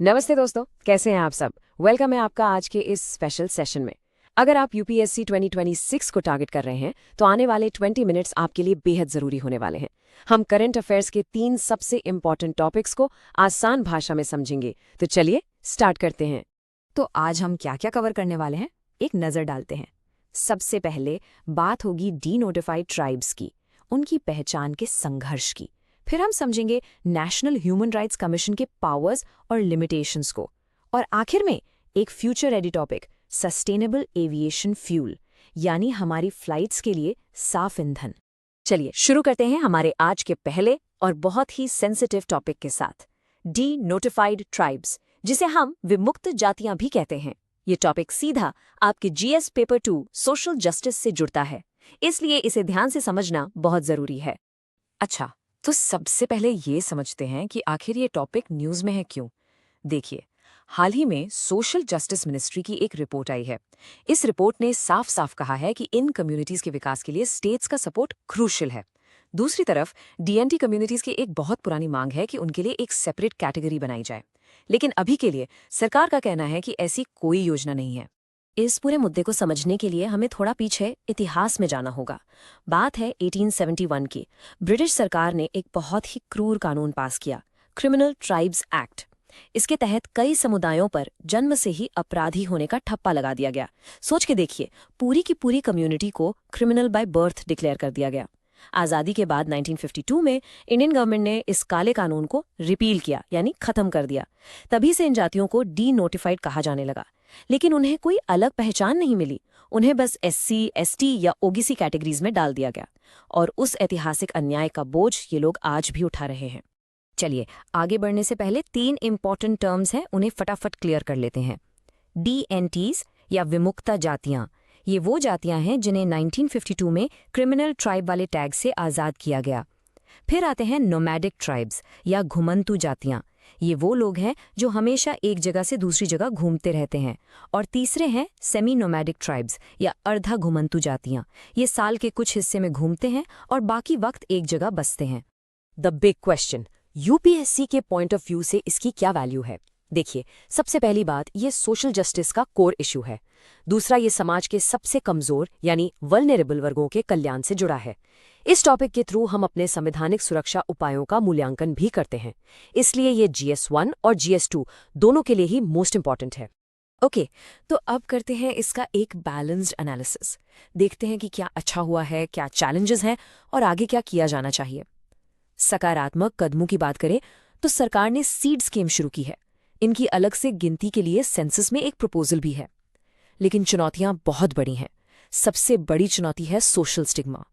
नमस्ते दोस्तों, कैसे हैं आप सब। वेलकम है आपका आज के इस स्पेशल सेशन में। अगर आप यूपीएससी 2026 को टारगेट कर रहे हैं तो आने वाले 20 मिनट्स आपके लिए बेहद जरूरी होने वाले हैं। हम करंट अफेयर्स के 3 सबसे इंपॉर्टेंट टॉपिक्स को आसान भाषा में समझेंगे। तो चलिए स्टार्ट करते हैं। तो आज हम क्या क्या कवर करने वाले हैं, एक नज़र डालते हैं। सबसे पहले बात होगी डीनोटिफाइड ट्राइब्स की, उनकी पहचान के संघर्ष की। फिर हम समझेंगे नेशनल ह्यूमन राइट्स कमीशन के पावर्स और लिमिटेशंस को। और आखिर में एक future ready topic, sustainable aviation fuel, यानी हमारी फ्लाइट्स के लिए साफ ईंधन। चलिए शुरू करते हैं हमारे आज के पहले और बहुत ही सेंसिटिव टॉपिक के साथ, डीनोटिफाइड ट्राइब्स, जिसे हम विमुक्त जातियां भी कहते हैं। ये टॉपिक सीधा आपके जीएस पेपर 2 सोशल जस्टिस से जुड़ता है, इसलिए इसे ध्यान से समझना बहुत जरूरी है। अच्छा, तो सबसे पहले ये समझते हैं कि आखिर ये टॉपिक न्यूज़ में है क्यों। देखिए, हाल ही में सोशल जस्टिस मिनिस्ट्री की एक रिपोर्ट आई है। इस रिपोर्ट ने साफ साफ कहा है कि इन कम्युनिटीज के विकास के लिए स्टेट्स का सपोर्ट क्रूशियल है। दूसरी तरफ डीएनटी कम्युनिटीज की एक बहुत पुरानी मांग है कि उनके लिए एक सेपरेट कैटेगरी बनाई जाए, लेकिन अभी के लिए सरकार का कहना है कि ऐसी कोई योजना नहीं है। इस पूरे मुद्दे को समझने के लिए हमें थोड़ा पीछे इतिहास में जाना होगा। बात है 1871 की। ब्रिटिश सरकार ने एक बहुत ही क्रूर कानून पास किया, क्रिमिनल ट्राइब्स एक्ट। इसके तहत कई समुदायों पर जन्म से ही अपराधी होने का ठप्पा लगा दिया गया। सोच के देखिए, पूरी की पूरी कम्युनिटी को क्रिमिनल बाय बर्थ डिक्लेयर कर दिया गया। आज़ादी के बाद 1952 में इंडियन गवर्नमेंट ने इस काले कानून को रिपील किया, यानी खत्म कर दिया। तभी से इन जातियों को डी नोटिफाइड कहा जाने लगा। लेकिन उन्हें कोई अलग पहचान नहीं मिली, उन्हें बस एससी, एसटी या ओबीसी कैटेगरीज में डाल दिया गया। और उस ऐतिहासिक अन्याय का बोझ ये लोग आज भी उठा रहे हैं। चलिए आगे बढ़ने से पहले 3 इंपॉर्टेंट टर्म्स हैं, उन्हें फटाफट क्लियर कर लेते हैं। डीएनटीज या विमुक्ता जातियां, ये वो जातियां हैं जिन्हें 1952 में क्रिमिनल ट्राइब वाले टैग से आज़ाद किया गया। फिर आते हैं नोमैडिक ट्राइब्स या घुमंतू जातियां, ये वो लोग हैं जो हमेशा एक जगह से दूसरी जगह घूमते रहते हैं। और तीसरे हैं सेमी नोमैडिक ट्राइब्स या अर्धा घुमंतू जातियां, ये साल के कुछ हिस्से में घूमते हैं और बाकी वक्त एक जगह बसते हैं। द बिग क्वेश्चन, यूपीएससी के पॉइंट ऑफ व्यू से इसकी क्या वैल्यू है। देखिए, सबसे पहली बात, ये सोशल जस्टिस का कोर इशू है। दूसरा, ये समाज के सबसे कमजोर यानी वल्नरेबल वर्गों के कल्याण से जुड़ा है। इस टॉपिक के थ्रू हम अपने संवैधानिक सुरक्षा उपायों का मूल्यांकन भी करते हैं, इसलिए ये GS1 और GS2 दोनों के लिए ही मोस्ट इंपॉर्टेंट है। ओके, तो अब करते हैं इसका एक बैलेंस्ड एनालिसिस। देखते हैं कि क्या अच्छा हुआ है, क्या चैलेंजेस हैं और आगे क्या किया जाना चाहिए। सकारात्मक कदमों की बात करें तो सरकार ने सीड स्कीम शुरू की है। इनकी अलग से गिनती के लिए सेंसस में एक प्रपोजल भी है। लेकिन चुनौतियां बहुत बड़ी हैं। सबसे बड़ी चुनौती है सोशल स्टिग्मा।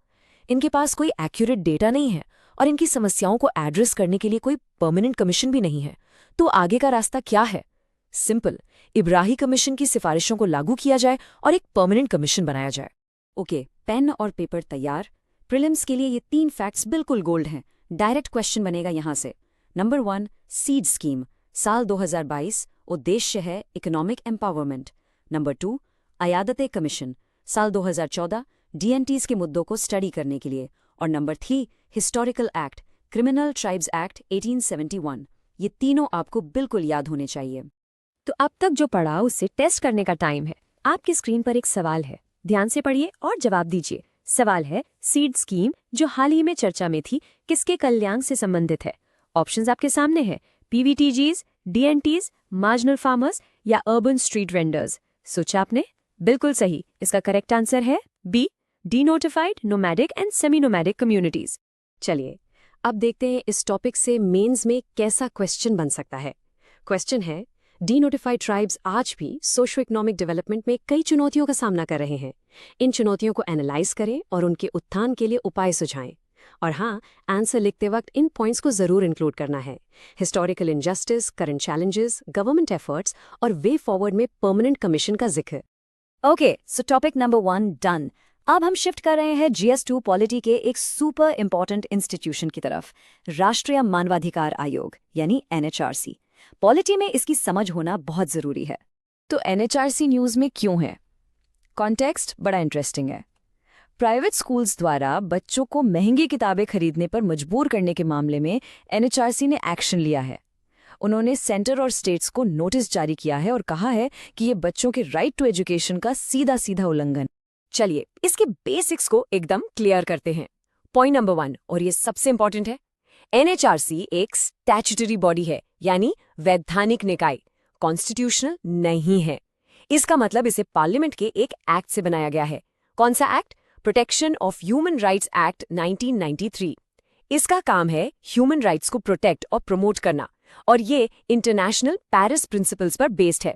इनके पास कोई एक्यूरेट डेटा नहीं है और इनकी समस्याओं को एड्रेस करने के लिए कोई परमानेंट कमीशन भी नहीं है। तो आगे का रास्ता क्या है? सिंपल, इब्राही कमीशन की सिफारिशों को लागू किया जाए और एक परमानेंट कमीशन बनाया जाए। ओके, पेन और पेपर तैयार। प्रीलिम्स के लिए ये 3 फैक्ट्स बिल्कुल गोल्ड हैं। डायरेक्ट क्वेश्चन बनेगा यहाँ से। नंबर 1, सीड स्कीम, साल 2022, उद्देश्य है इकोनॉमिक एम्पावरमेंट। नंबर 2, अयादते कमीशन, साल 2014, डीएनटीज के मुद्दों को स्टडी करने के लिए। और number 3, historical act, criminal tribes act 1871। ये तीनों आपको बिल्कुल याद होने चाहिए। तो अब तक जो पढ़ा उससे टेस्ट करने का टाइम है। आपकी स्क्रीन पर एक सवाल है, ध्यान से पढ़िए और जवाब दीजिए। सवाल है, सीड स्कीम जो हाल ही में चर्चा में थी, किसके कल्याण से संबंधित है? ऑप्शंस आपके सामने हैं, पीवीटीजीज, डीएनटीज, मार्जिनल फार्मर्स या अर्बन स्ट्रीट वेंडर्स। सोचा आपने? बिल्कुल सही। इसका करेक्ट आंसर है B, denotified, nomadic and semi nomadic communities. चलिए अब देखते हैं इस टॉपिक से मेंस में कैसा क्वेश्चन बन सकता है। क्वेश्चन है, डीनोटिफाइड ट्राइब्स आज भी सोशो इकोनॉमिक डेवलपमेंट में कई चुनौतियों का सामना कर रहे हैं। इन चुनौतियों को एनालाइज करें और उनके उत्थान के लिए उपाय सुझाएं। और हाँ, आंसर लिखते वक्त इन पॉइंट्स को जरूर इंक्लूड करना है। Historical injustice, current challenges, government efforts और वे फॉरवर्ड में परमानेंट कमीशन का जिक्र। ओके, सो टॉपिक नंबर 1 डन। अब हम शिफ्ट कर रहे हैं GS2 पॉलिटी के एक सुपर इंपॉर्टेंट इंस्टीट्यूशन की तरफ, राष्ट्रीय मानवाधिकार आयोग यानी NHRC। पॉलिटी में इसकी समझ होना बहुत जरूरी है। तो NHRC न्यूज़ में क्यों है? कॉन्टेक्स्ट बड़ा इंटरेस्टिंग है। प्राइवेट स्कूल्स द्वारा बच्चों को महंगी किताबें खरीदने पर मजबूर करने के मामले में NHRC ने एक्शन लिया है। उन्होंने सेंटर और स्टेट्स को नोटिस जारी किया है और कहा है कि ये बच्चों के राइट टू एजुकेशन का सीधा सीधा उल्लंघन। चलिए इसके बेसिक्स को एकदम क्लियर करते हैं। पॉइंट नंबर 1, और ये सबसे इंपॉर्टेंट है, एनएचआरसी एक स्टैट्यूटरी बॉडी है, यानी वैधानिक निकाय, कॉन्स्टिट्यूशनल नहीं है। इसका मतलब इसे पार्लियामेंट के एक एक्ट से बनाया गया है। कौन सा act? Protection of human rights act 1993। इसका काम है ह्यूमन राइट्स को प्रोटेक्ट और प्रमोट करना, और ये इंटरनेशनल पेरिस प्रिंसिपल्स पर बेस्ड है।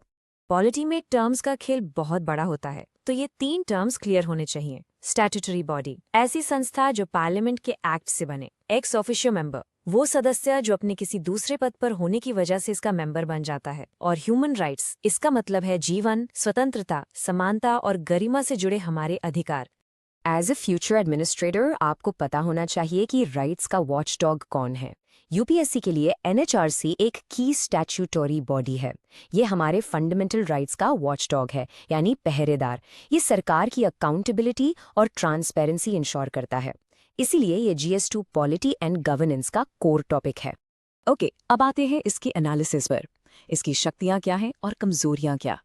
पॉलिटी में टर्म्स का खेल बहुत बड़ा होता है, तो ये 3 टर्म्स क्लियर होने चाहिए। स्टैट्यूटरी बॉडी, ऐसी संस्था जो पार्लियामेंट के एक्ट से बने। एक्स ऑफिशियो मेंबर, वो सदस्य जो अपने किसी दूसरे पद पर होने की वजह से इसका मेंबर बन जाता है। और ह्यूमन राइट्स, इसका मतलब है जीवन, स्वतंत्रता, समानता और गरिमा से जुड़े हमारे अधिकार। एज ए फ्यूचर एडमिनिस्ट्रेटर आपको पता होना चाहिए कि राइट्स का वॉचडॉग कौन है। यूपीएससी के लिए एनएचआरसी एक की स्टैट्यूटरी बॉडी है। ये हमारे फंडामेंटल राइट्स का वॉचडॉग है, यानी पहरेदार। ये सरकार की अकाउंटेबिलिटी और ट्रांसपेरेंसी इंश्योर करता है। इसीलिए ये GS2 पॉलिटी एंड गवर्नेंस का कोर टॉपिक है। ओके, अब आते हैं इसके एनालिसिस पर। इसकी शक्तियां क्या हैं और कमजोरियां क्या?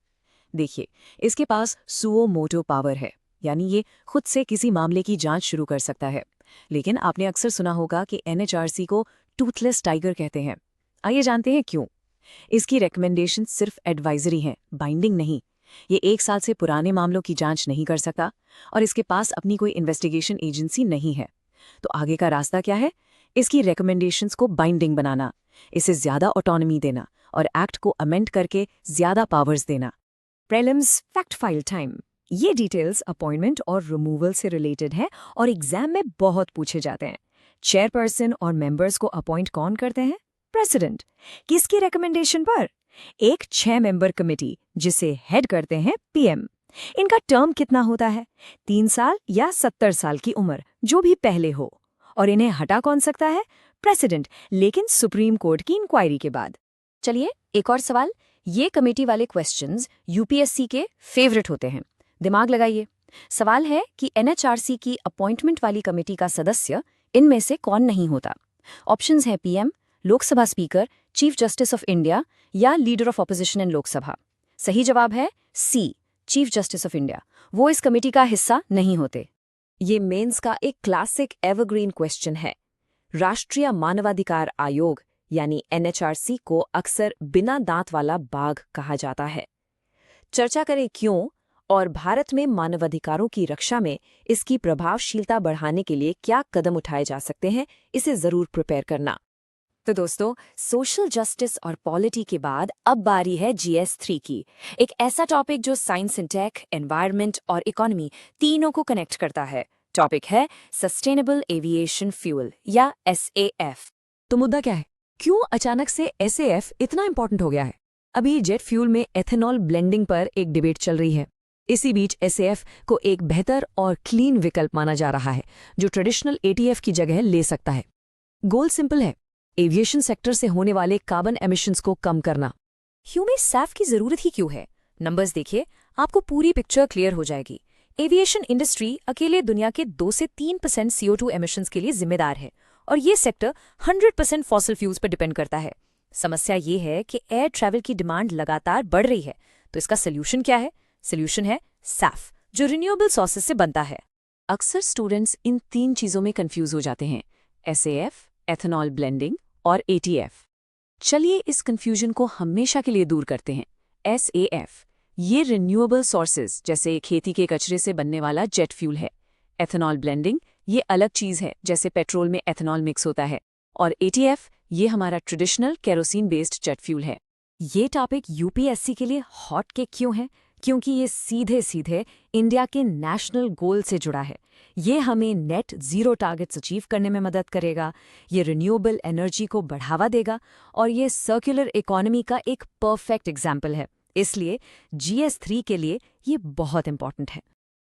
देखिए, इसके पास सुओ मोटो पावर है, यानी ये खुद से किसी मामले की जांच शुरू कर सकता है। लेकिन आपने अक्सर सुना होगा कि एनएचआरसी को टूथलेस टाइगर कहते हैं। आइए जानते हैं क्यों। इसकी रिकमेंडेशन सिर्फ एडवाइजरी हैं, बाइंडिंग नहीं। ये 1 साल से पुराने मामलों की जांच नहीं कर सकता, और इसके पास अपनी कोई इन्वेस्टिगेशन एजेंसी नहीं है। तो आगे का रास्ता क्या है? इसकी रिकमेंडेशंस को बाइंडिंग बनाना, इसे ज्यादा ऑटोनॉमी देना और एक्ट को अमेंड करके ज्यादा पावर्स देना। Prelims fact file time. ये डिटेल्स अपॉइंटमेंट और रिमूवल से रिलेटेड है और एग्जाम में बहुत पूछे जाते हैं। चेयरपर्सन और मेंबर्स को अपॉइंट कौन करते हैं? प्रेसिडेंट। किसकी रिकमेंडेशन पर? एक 6 मेंबर कमेटी, जिसे हेड करते हैं पीएम। इनका टर्म कितना होता है? 3 साल या 70 साल की उम्र, जो भी पहले हो। और इन्हें हटा कौन सकता है? प्रेसिडेंट, लेकिन सुप्रीम कोर्ट की इंक्वायरी के बाद। चलिए एक और सवाल। ये कमेटी वाले क्वेश्चंस यूपीएससी के फेवरेट होते हैं। दिमाग लगाइए। सवाल है कि एनएचआरसी की अपॉइंटमेंट वाली कमेटी का सदस्य इनमें से कौन नहीं होता? ऑप्शंस हैं PM, Lok Sabha speaker, chief justice of India या leader of opposition in Lok Sabha. सही जवाब है C, chief justice of India. वो इस कमेटी का हिस्सा नहीं होते। ये मेंस का एक क्लासिक एवरग्रीन क्वेश्चन है। राष्ट्रीय मानवाधिकार आयोग यानी एनएचआरसी को अक्सर बिना दांत वाला बाघ कहा जाता है। चर्चा करें क्यों और भारत में मानवाधिकारों की रक्षा में इसकी प्रभावशीलता बढ़ाने के लिए क्या कदम उठाए जा सकते हैं, इसे जरूर प्रिपेयर करना। तो दोस्तों, सोशल जस्टिस और पॉलिटी के बाद अब बारी है GS3 की। एक ऐसा टॉपिक जो साइंस एंड टेक, एनवायरनमेंट और इकोनॉमी तीनों को कनेक्ट करता है। टॉपिक है सस्टेनेबल एविएशन फ्यूल या SAF। तो मुद्दा क्या है? क्यों अचानक से SAF इतना इंपॉर्टेंट हो गया है? अभी जेट फ्यूल में एथेनॉल ब्लेंडिंग पर एक डिबेट चल रही है। इसी बीच SAF को एक बेहतर और क्लीन विकल्प माना जा रहा है, जो ट्रेडिशनल ATF की जगह ले सकता है। गोल सिंपल है, एविएशन सेक्टर से होने वाले कार्बन एमिशंस को कम करना। ह्यूमन SAF की जरूरत ही क्यों है? नंबर्स देखिए, आपको पूरी पिक्चर क्लियर हो जाएगी। एविएशन इंडस्ट्री अकेले दुनिया के 2 से 3% CO2 एमिशंस के लिए जिम्मेदार है, और ये सेक्टर 100% फॉसिल फ्यूल्स पर डिपेंड करता है। समस्या ये है कि एयर ट्रैवल की डिमांड लगातार बढ़ रही है, तो इसका सोल्यूशन क्या है? सोल्यूशन है SAF, जो रिन्यूएबल सोर्सेज से बनता है। अक्सर स्टूडेंट्स इन 3 चीजों में कंफ्यूज हो जाते हैं, SAF, एथेनॉल ब्लेंडिंग और ATF। चलिए इस कंफ्यूजन को हमेशा के लिए दूर करते हैं। SAF ये रिन्यूएबल सोर्सेज जैसे खेती के कचरे से बनने वाला जेट फ्यूल है। एथेनॉल ब्लेंडिंग ये अलग चीज है, जैसे पेट्रोल में एथेनॉल मिक्स होता है। और ATF ये हमारा traditional kerosene based jet fuel है। ये टॉपिक यूपीएससी के लिए हॉट केक क्यों है? क्योंकि ये सीधे सीधे इंडिया के नेशनल गोल से जुड़ा है। ये हमें नेट जीरो टारगेट्स अचीव करने में मदद करेगा, ये रिन्यूएबल एनर्जी को बढ़ावा देगा, और ये सर्कुलर इकोनॉमी का एक परफेक्ट एग्जाम्पल है। इसलिए GS3 के लिए ये बहुत इंपॉर्टेंट है।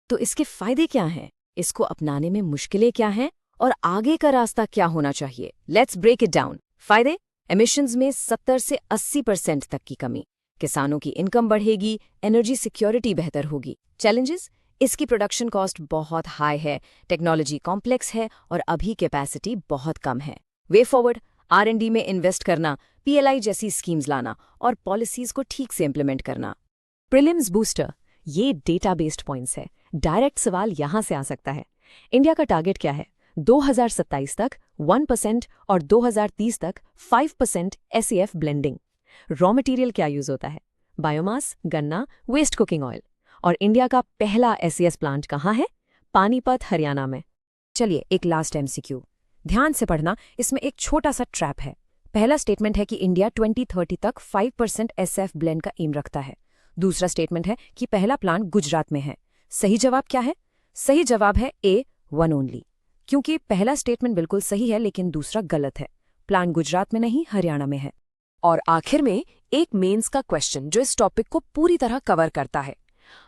तो इसके फायदे क्या हैं? इसको अपनाने में मुश्किलें क्या हैं? और आगे का रास्ता क्या होना चाहिए? Let's break it down. फायदे: एमिशंस में 70 से 80% तक की कमी, किसानों की इनकम बढ़ेगी, एनर्जी सिक्योरिटी बेहतर होगी। चैलेंजेस: इसकी प्रोडक्शन कॉस्ट बहुत हाई है, टेक्नोलॉजी कॉम्प्लेक्स है और अभी कैपेसिटी बहुत कम है। वे फॉरवर्ड: R&D में इन्वेस्ट करना, PLI जैसी स्कीम्स लाना और पॉलिसीज को ठीक से इम्प्लीमेंट करना। प्रीलिम्स बूस्टर, ये डेटा बेस्ड पॉइंट्स है। डायरेक्ट सवाल यहाँ से आ सकता है। इंडिया का टारगेट क्या है? 2027 तक 1% और 2030 तक 5% SAF ब्लेंडिंग। रॉ मटेरियल क्या यूज होता है? बायोमास, गन्ना, वेस्ट कुकिंग ऑयल। और इंडिया का पहला SES प्लांट कहाँ है? पानीपत, हरियाणा में। चलिए एक लास्ट MCQ ध्यान से पढ़ना, इसमें एक छोटा सा ट्रैप है। पहला स्टेटमेंट है कि इंडिया 2030 तक 5% SAF ब्लेंड का एम रखता है। दूसरा स्टेटमेंट है कि पहला प्लांट गुजरात में है। सही जवाब क्या है? सही जवाब है A, वन ओनली। क्योंकि पहला स्टेटमेंट बिल्कुल सही है लेकिन दूसरा गलत है। प्लांट गुजरात में नहीं, हरियाणा में है। और आखिर में एक मेंस का क्वेश्चन जो इस टॉपिक को पूरी तरह कवर करता है।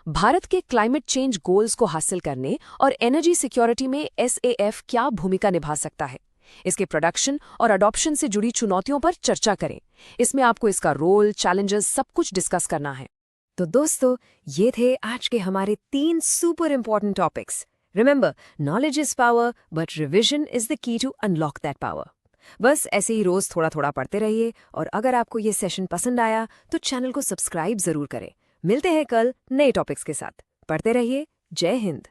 भारत के क्लाइमेट चेंज गोल्स को हासिल करने और एनर्जी सिक्योरिटी में SAF क्या भूमिका निभा सकता है? इसके प्रोडक्शन और अडॉप्शन से जुड़ी चुनौतियों पर चर्चा करें। इसमें आपको इसका रोल, चैलेंजेस सब कुछ डिस्कस करना है। तो दोस्तों, ये थे आज के हमारे 3 super important topics. Remember, knowledge is power but revision is the key to unlock that power. बस ऐसे ही रोज थोड़ा थोड़ा पढ़ते रहिए, और अगर आपको ये सेशन पसंद आया तो चैनल को सब्सक्राइब जरूर करें। मिलते हैं कल नए टॉपिक्स के साथ। पढ़ते रहिए। जय हिंद।